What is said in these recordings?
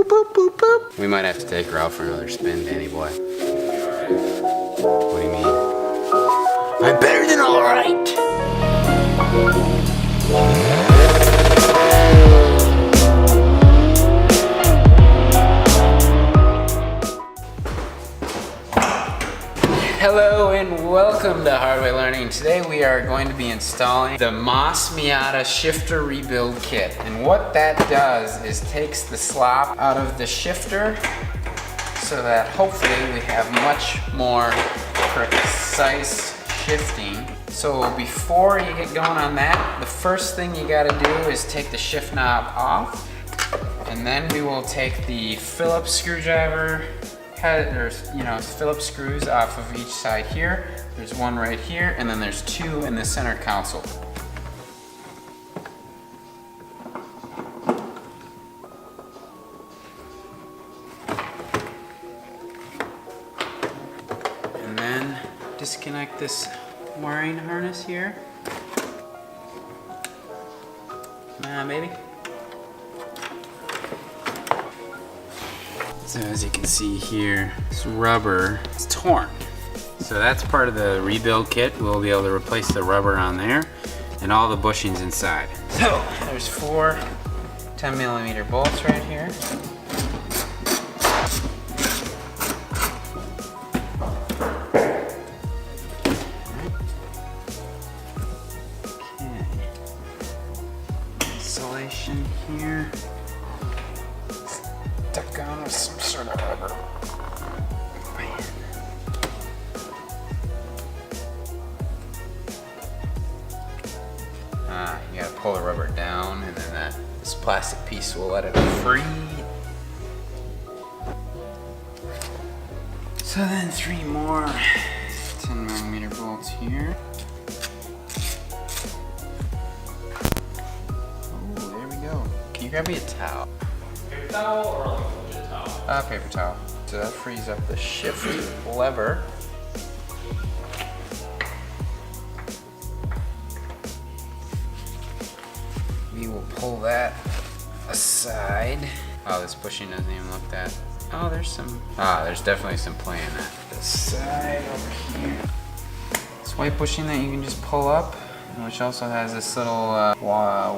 boop, boop, boop. We might have to take her out for another spin, Danny boy. What do you mean? I'm better than all right. Hello and welcome to Hardway Learning. Today we are going to be installing the Moss Miata shifter rebuild kit. And what that does is takes the slop out of the shifter so that hopefully we have much more precise shifting. So before you get going on that, the first thing you gotta do is take the shift knob off. And then we will take the Phillips screwdriver head, or Phillips screws off of each side here. There's one right here, and then there's two in the center console. And then disconnect this wiring harness here. Come on, baby. So as you can see here, this rubber is torn. So that's part of the rebuild kit. We'll be able to replace the rubber on there and all the bushings inside. So there's 4 10mm bolts right here. Okay. Insulation here. Stuck on with some sort of rubber band. You gotta pull the rubber down, and then this plastic piece will let it free. So then 3 more 10mm bolts here. Oh, there we go. Can you grab me a towel? Paper towel or like a legit towel? Paper towel. So that frees up the shift lever. We will pull that aside. Oh, this bushing doesn't even look that. Oh, there's definitely some play in that. This side over here. This white bushing that you can just pull up, which also has this little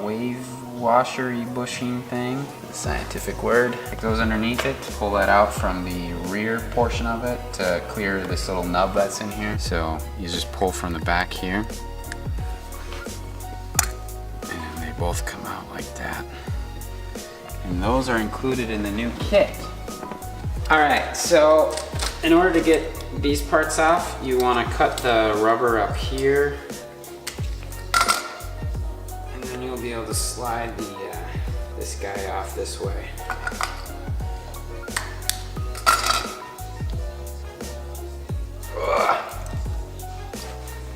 wave washery bushing thing, the scientific word. It goes underneath it to pull that out from the rear portion of it to clear this little nub that's in here. So you just pull from the back here, and they both come out like that. And those are included in the new kit. All right, so in order to get these parts off, you want to cut the rubber up here. You'll be able to slide this guy off this way. Ugh.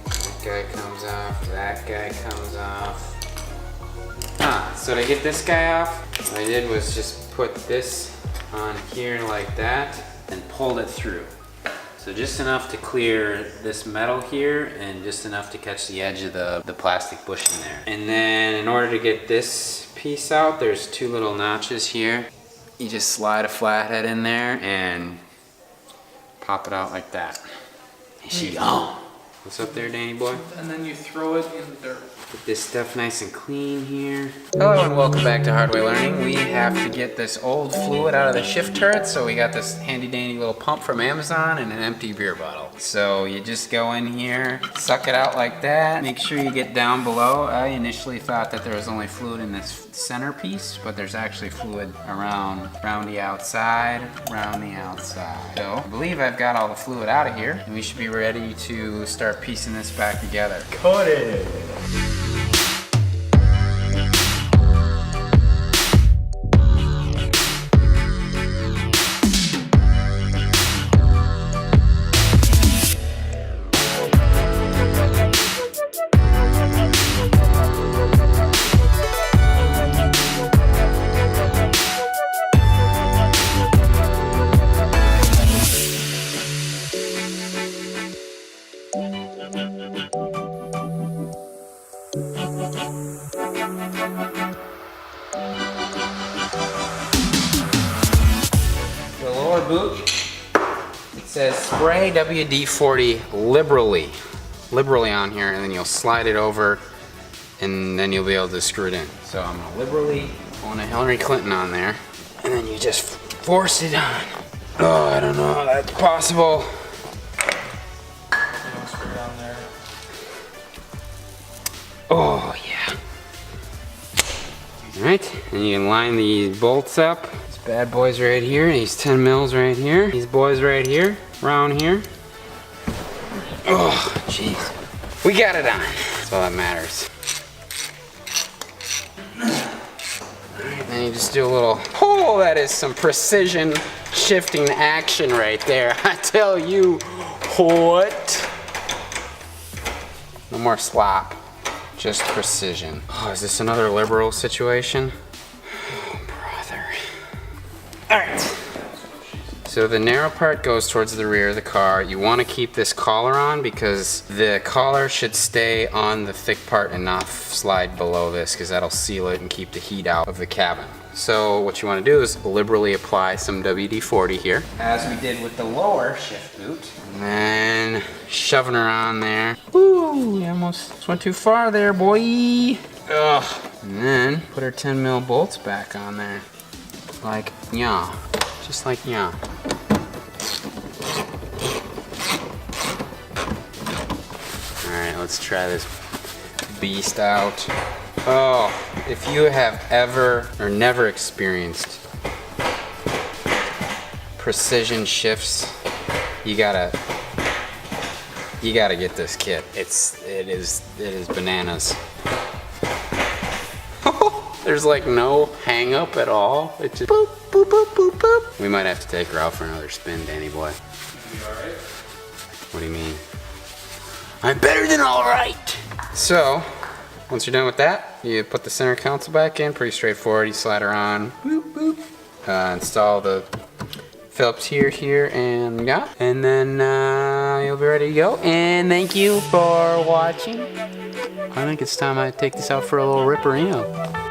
That guy comes off, that guy comes off. So to get this guy off, what I did was just put this on here like that and pulled it through. So just enough to clear this metal here and just enough to catch the edge of the plastic bushing there. And then in order to get this piece out, there's 2 little notches here. You just slide a flathead in there and pop it out like that. And she gone. What's up there, Danny boy? And then you throw it in the dirt. Get this stuff nice and clean here. Hello and welcome back to Hardway Learning. We have to get this old fluid out of the shift turret, so we got this handy dandy little pump from Amazon and an empty beer bottle. So you just go in here, suck it out like that. Make sure you get down below. I initially thought that there was only fluid in this center piece, but there's actually fluid around the outside, around the outside. So I believe I've got all the fluid out of here, and we should be ready to start piecing this back together. Cut it! Ford boot. It says spray WD-40 liberally on here, and then you'll slide it over, and then you'll be able to screw it in. So I'm gonna liberally on a Hillary Clinton on there, and then you just force it on. Oh, I don't know how that's possible. Spray on there. Oh yeah. All right, and you can line these bolts up. These bad boys right here, these 10 mils right here, these boys right here, around here. Oh, jeez. We got it on. That's all that matters. And you just do a little, oh, that is some precision shifting action right there. I tell you what. No more slop, just precision. Oh, is this another liberal situation? Oh, brother. All right. So the narrow part goes towards the rear of the car. You want to keep this collar on because the collar should stay on the thick part and not slide below this, because that'll seal it and keep the heat out of the cabin. So what you want to do is liberally apply some WD-40 here, as we did with the lower shift boot. And then shoving her on there. Ooh, you almost went too far there, boy. Ugh. And then put our 10 mil bolts back on there. Like, yeah. Just like, yeah. Alright, let's try this beast out. Oh, if you have ever or never experienced precision shifts, you gotta get this kit. It is bananas. There's like no hang up at all. It's just boop, boop, boop, boop, boop. We might have to take her out for another spin, Danny boy. You alright? What do you mean? I'm better than all right. So, once you're done with that, you put the center console back in. Pretty straightforward. You slide her on. Boop, boop. Install the Phillips here, and yeah. And then you'll be ready to go. And thank you for watching. I think it's time I take this out for a little ripperino.